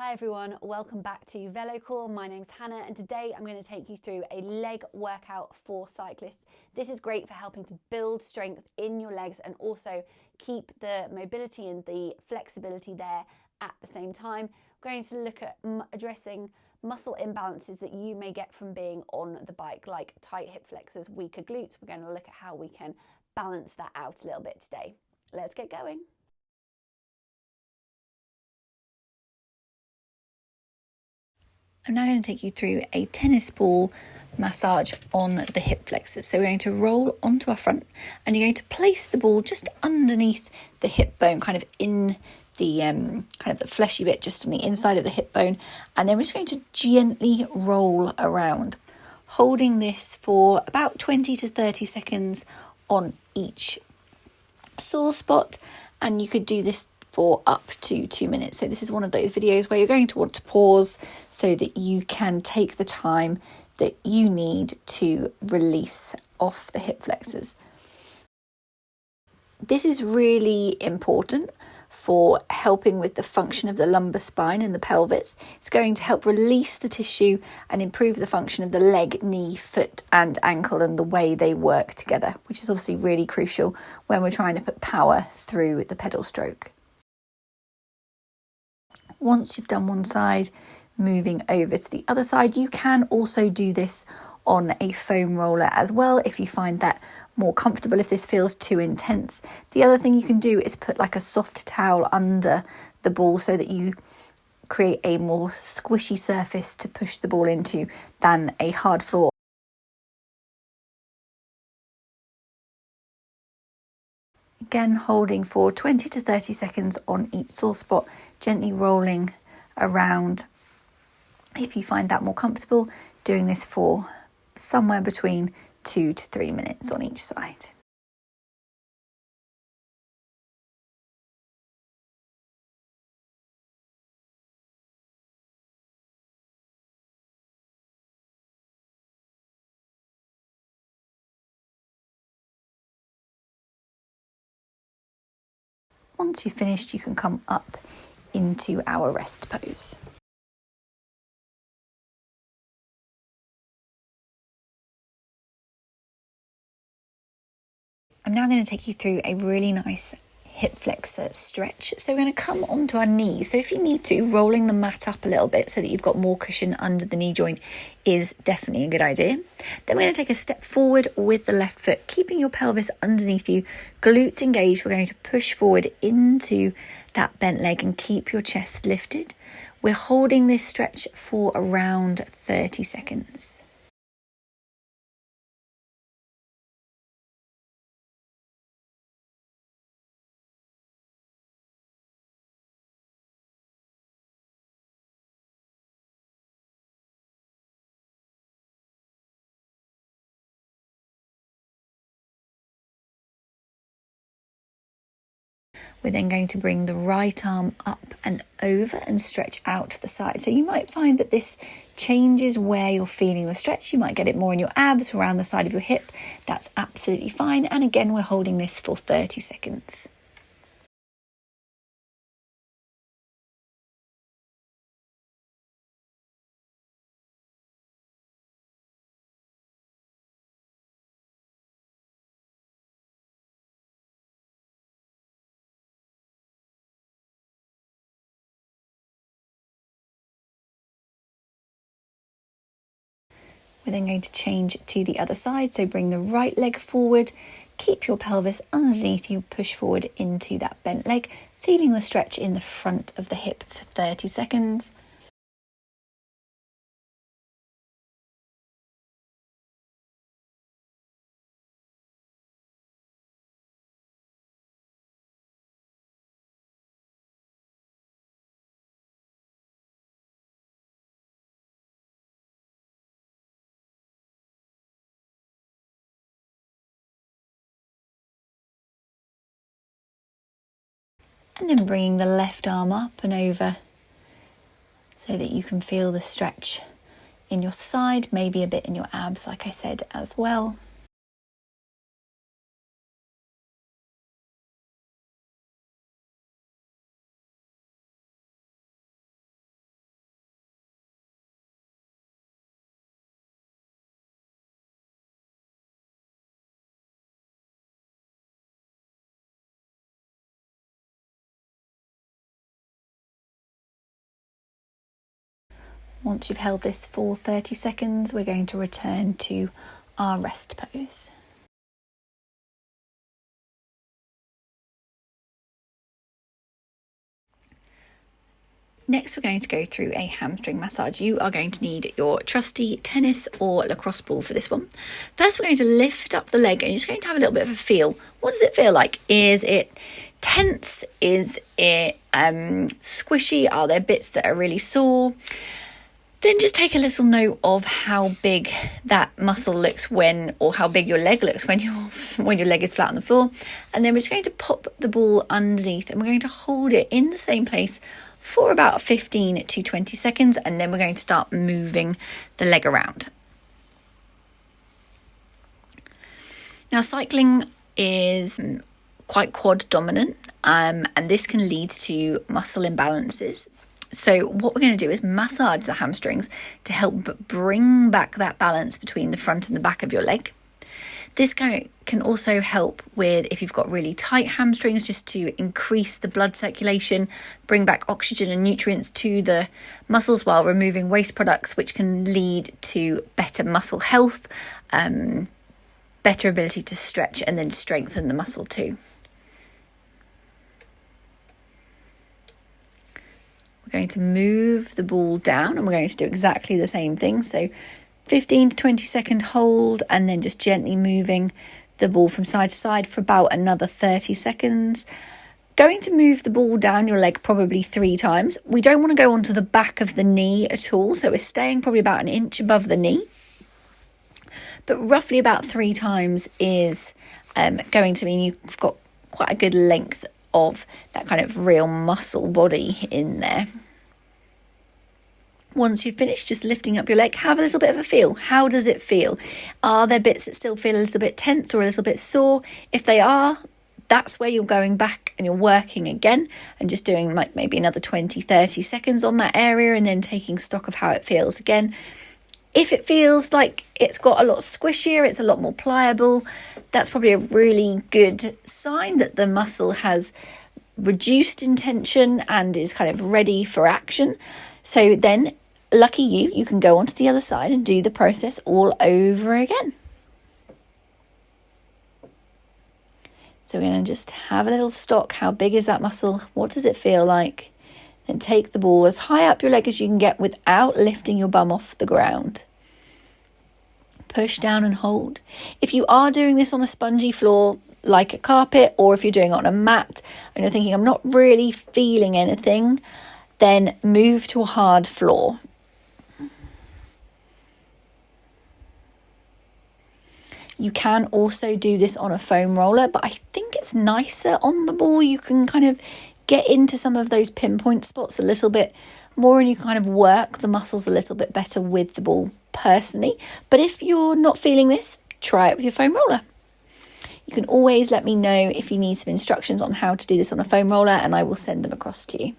Hi everyone, welcome back to VeloCore. My name's Hannah and today I'm going to take you through a leg workout for cyclists. This is great for helping to build strength in your legs and also keep the mobility and the flexibility there at the same time. We're going to look at addressing muscle imbalances that you may get from being on the bike, like tight hip flexors, weaker glutes. We're going to look at how we can balance that out a little bit today. Let's get going. I'm now going to take you through a tennis ball massage on the hip flexors. So we're going to roll onto our front and you're going to place the ball just underneath the hip bone, kind of in the kind of the fleshy bit just on the inside of the hip bone. And then we're just going to gently roll around, holding this for about 20 to 30 seconds on each sore spot. And you could do this for up to 2 minutes. So this is one of those videos where you're going to want to pause so that you can take the time that you need to release off the hip flexors. This is really important for helping with the function of the lumbar spine and the pelvis. It's going to help release the tissue and improve the function of the leg, knee, foot and ankle and the way they work together, which is obviously really crucial when we're trying to put power through the pedal stroke. Once you've done one side, moving over to the other side, you can also do this on a foam roller as well if you find that more comfortable, if this feels too intense. The other thing you can do is put like a soft towel under the ball so that you create a more squishy surface to push the ball into than a hard floor. Again, holding for 20 to 30 seconds on each sore spot, gently rolling around. If you find that more comfortable, doing this for somewhere between 2 to 3 minutes on each side. Once you've finished, you can come up into our rest pose. I'm now going to take you through a really nice hip flexor stretch. So we're going to come onto our knees. So if you need to, rolling the mat up a little bit so that you've got more cushion under the knee joint is definitely a good idea. Then we're going to take a step forward with the left foot, keeping your pelvis underneath you, glutes engaged. We're going to push forward into that bent leg and keep your chest lifted. We're holding this stretch for around 30 seconds. We're then going to bring the right arm up and over and stretch out to the side. So you might find that this changes where you're feeling the stretch. You might get it more in your abs, around the side of your hip. That's absolutely fine. And again, we're holding this for 30 seconds. We're then going to change to the other side. So bring the right leg forward, keep your pelvis underneath you, push forward into that bent leg, feeling the stretch in the front of the hip for 30 seconds. And then bringing the left arm up and over so that you can feel the stretch in your side, maybe a bit in your abs, like I said, as well. Once you've held this for 30 seconds, we're going to return to our rest pose. Next, we're going to go through a hamstring massage. You are going to need your trusty tennis or lacrosse ball for this one. First, we're going to lift up the leg and you're just going to have a little bit of a feel. What does it feel like? Is it tense? Is it squishy? Are there bits that are really sore? Then just take a little note of how big that muscle looks or how big your leg looks when your leg is flat on the floor. And then we're just going to pop the ball underneath and we're going to hold it in the same place for about 15 to 20 seconds. And then we're going to start moving the leg around. Now, cycling is quite quad dominant, and this can lead to muscle imbalances. So what we're going to do is massage the hamstrings to help bring back that balance between the front and the back of your leg. This can also help with if you've got really tight hamstrings, just to increase the blood circulation, bring back oxygen and nutrients to the muscles while removing waste products, which can lead to better muscle health, better ability to stretch and then strengthen the muscle too. We're going to move the ball down and we're going to do exactly the same thing. So 15 to 20 second hold and then just gently moving the ball from side to side for about another 30 seconds. Going to move the ball down your leg probably 3 times. We don't want to go onto the back of the knee at all. So we're staying probably about an inch above the knee. But roughly about 3 times is going to mean you've got quite a good length of that kind of real muscle body in there. Once you've finished just lifting up your leg, have a little bit of a feel. How does it feel? Are there bits that still feel a little bit tense or a little bit sore? If they are, that's where you're going back and you're working again and just doing like maybe another 20-30 seconds on that area and then taking stock of how it feels again. If it feels like it's got a lot squishier, it's a lot more pliable, that's probably a really good sign that the muscle has reduced in tension and is kind of ready for action. So then, lucky you can go onto the other side and do the process all over again. So we're going to just have a little stock. How big is that muscle? What does it feel like? Then take the ball as high up your leg as you can get without lifting your bum off the ground. Push down and hold. If you are doing this on a spongy floor like a carpet, or if you're doing it on a mat and you're thinking, I'm not really feeling anything, then move to a hard floor. You can also do this on a foam roller, but I think it's nicer on the ball. You can kind of get into some of those pinpoint spots a little bit more and you can kind of work the muscles a little bit better with the ball personally. But if you're not feeling this, try it with your foam roller. You can always let me know if you need some instructions on how to do this on a foam roller and I will send them across to you.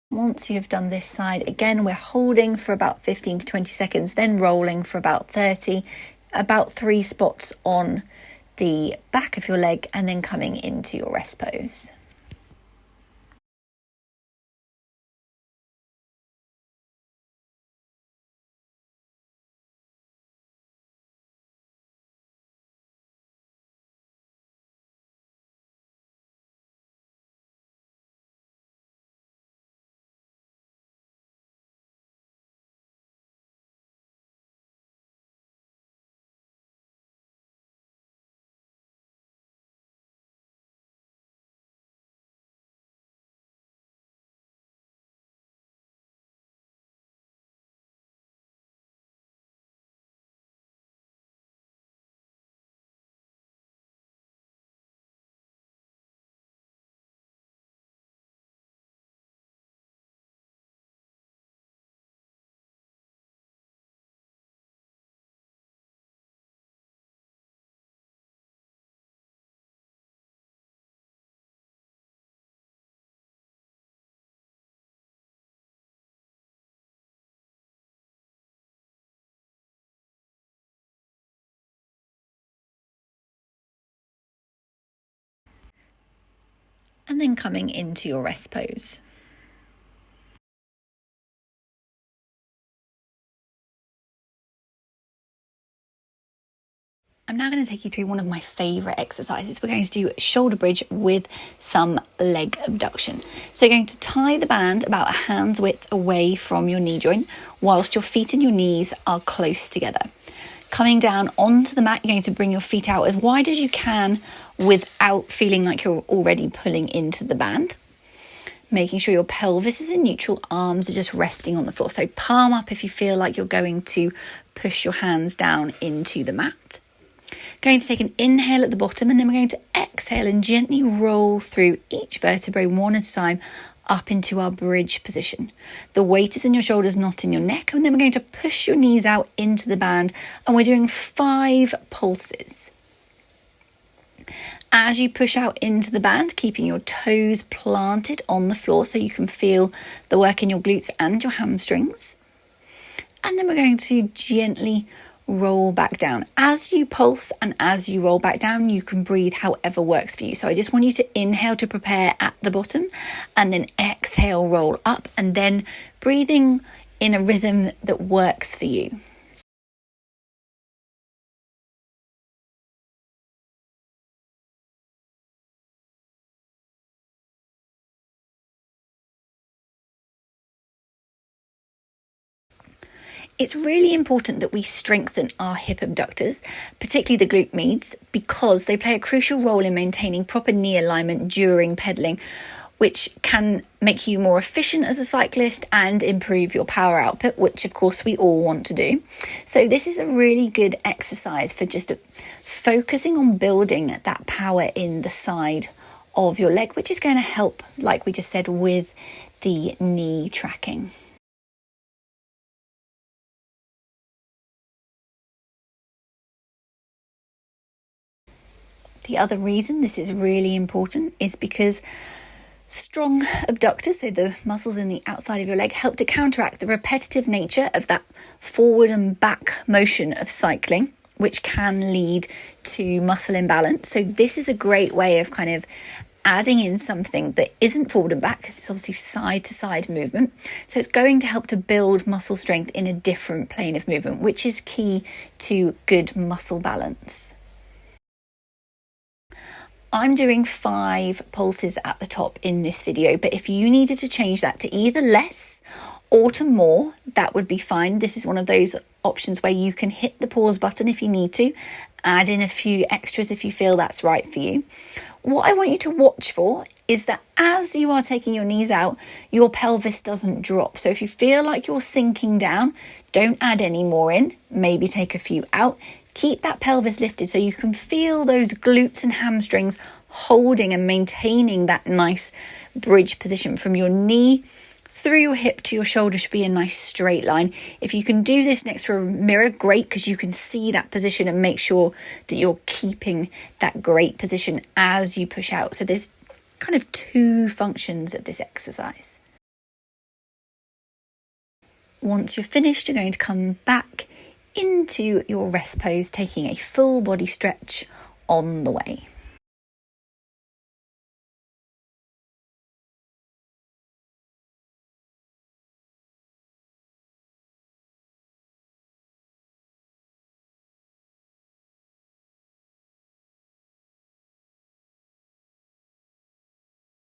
Once you've done this side, again, we're holding for about 15 to 20 seconds, then rolling for about 30, about 3 spots on the back of your leg, and then coming into your rest pose. and then coming into your rest pose. I'm now going to take you through one of my favourite exercises. We're going to do shoulder bridge with some leg abduction. So you're going to tie the band about a hand's width away from your knee joint whilst your feet and your knees are close together. Coming down onto the mat, you're going to bring your feet out as wide as you can without feeling like you're already pulling into the band. Making sure your pelvis is in neutral, arms are just resting on the floor. So palm up if you feel like you're going to push your hands down into the mat. Going to take an inhale at the bottom, and then we're going to exhale and gently roll through each vertebrae one at a time up into our bridge position. The weight is in your shoulders, not in your neck. And then we're going to push your knees out into the band, and we're doing 5 pulses. As you push out into the band, keeping your toes planted on the floor so you can feel the work in your glutes and your hamstrings. And then we're going to gently roll back down. As you pulse and as you roll back down, you can breathe however works for you. So I just want you to inhale to prepare at the bottom, and then exhale, roll up, and then breathing in a rhythm that works for you. It's really important that we strengthen our hip abductors, particularly the glute medians, because they play a crucial role in maintaining proper knee alignment during pedaling, which can make you more efficient as a cyclist and improve your power output, which of course we all want to do. So this is a really good exercise for just focusing on building that power in the side of your leg, which is going to help, like we just said, with the knee tracking. The other reason this is really important is because strong abductors, so the muscles in the outside of your leg, help to counteract the repetitive nature of that forward and back motion of cycling, which can lead to muscle imbalance. So this is a great way of kind of adding in something that isn't forward and back, because it's obviously side to side movement. So it's going to help to build muscle strength in a different plane of movement, which is key to good muscle balance. I'm doing 5 pulses at the top in this video, but if you needed to change that to either less or to more, that would be fine. This is one of those options where you can hit the pause button if you need to, add in a few extras if you feel that's right for you. What I want you to watch for is that as you are taking your knees out, your pelvis doesn't drop. So if you feel like you're sinking down, don't add any more in, maybe take a few out. Keep that pelvis lifted so you can feel those glutes and hamstrings holding and maintaining that nice bridge position from your knee through your hip to your shoulder should be a nice straight line. If you can do this next to a mirror, great, because you can see that position and make sure that you're keeping that great position as you push out. So there's kind of 2 functions of this exercise. Once you're finished, you're going to come back into your rest pose, taking a full body stretch on the way.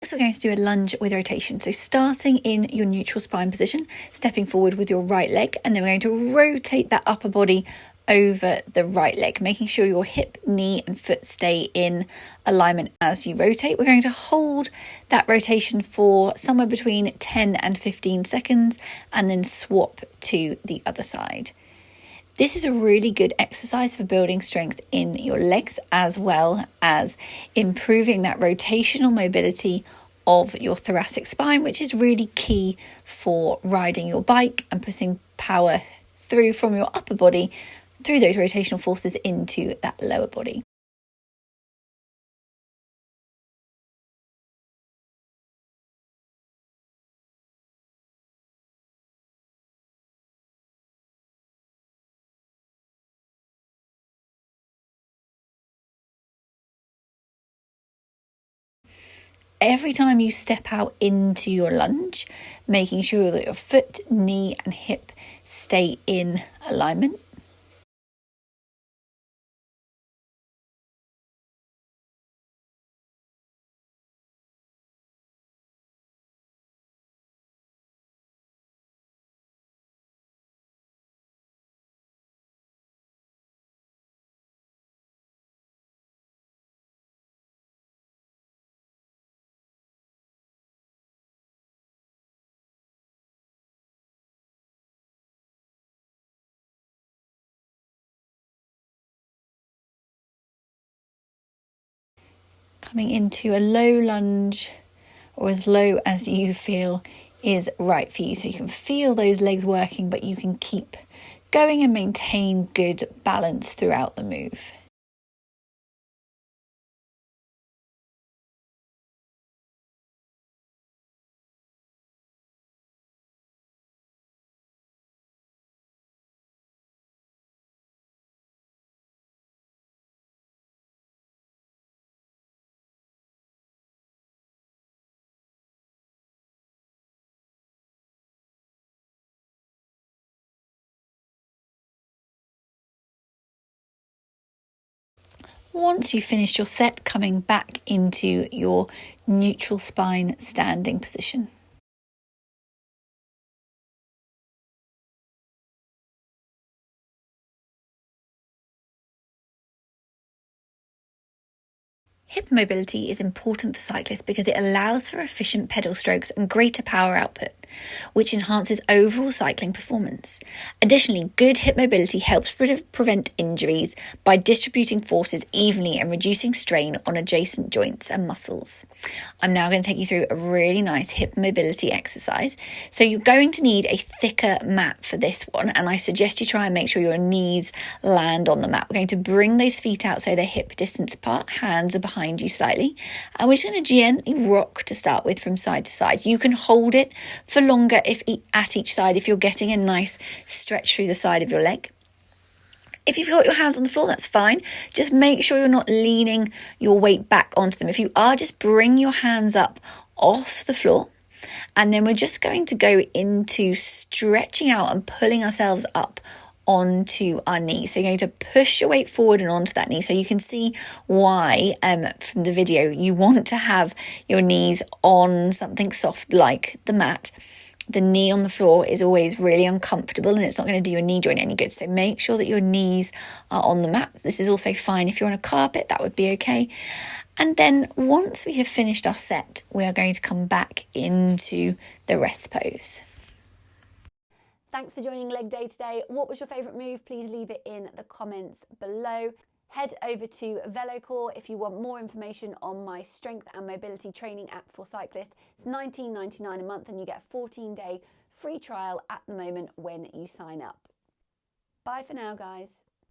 Next, we're going to do a lunge with rotation. So starting in your neutral spine position, stepping forward with your right leg, and then we're going to rotate that upper body over the right leg, making sure your hip, knee and foot stay in alignment as you rotate. We're going to hold that rotation for somewhere between 10 and 15 seconds and then swap to the other side. This is a really good exercise for building strength in your legs, as well as improving that rotational mobility of your thoracic spine, which is really key for riding your bike and putting power through from your upper body through those rotational forces into that lower body. Every time you step out into your lunge, making sure that your foot, knee and hip stay in alignment. Coming into a low lunge, or as low as you feel is right for you. So you can feel those legs working, but you can keep going and maintain good balance throughout the move. Once you've finished your set, coming back into your neutral spine standing position. Hip mobility is important for cyclists because it allows for efficient pedal strokes and greater power output, which enhances overall cycling performance. Additionally, good hip mobility helps prevent injuries by distributing forces evenly and reducing strain on adjacent joints and muscles. I'm now going to take you through a really nice hip mobility exercise. So you're going to need a thicker mat for this one, and I suggest you try and make sure your knees land on the mat. We're going to bring those feet out so they're hip distance apart, hands are behind you slightly, and we're just going to gently rock to start with from side to side. You can hold it for longer at each side if you're getting a nice stretch through the side of your leg. If you've got your hands on the floor, that's fine. Just make sure you're not leaning your weight back onto them. If you are, just bring your hands up off the floor. And then we're just going to go into stretching out and pulling ourselves up onto our knee. So you're going to push your weight forward and onto that knee. So you can see why from the video you want to have your knees on something soft like the mat. The knee on the floor is always really uncomfortable and it's not going to do your knee joint any good. So make sure that your knees are on the mat. This is also fine if you're on a carpet, that would be okay. And then once we have finished our set, we are going to come back into the rest pose. Thanks for joining Leg Day today. What was your favourite move? Please leave it in the comments below. Head over to VeloCore if you want more information on my strength and mobility training app for cyclists. It's $19.99 a month and you get a 14-day free trial at the moment when you sign up. Bye for now, guys.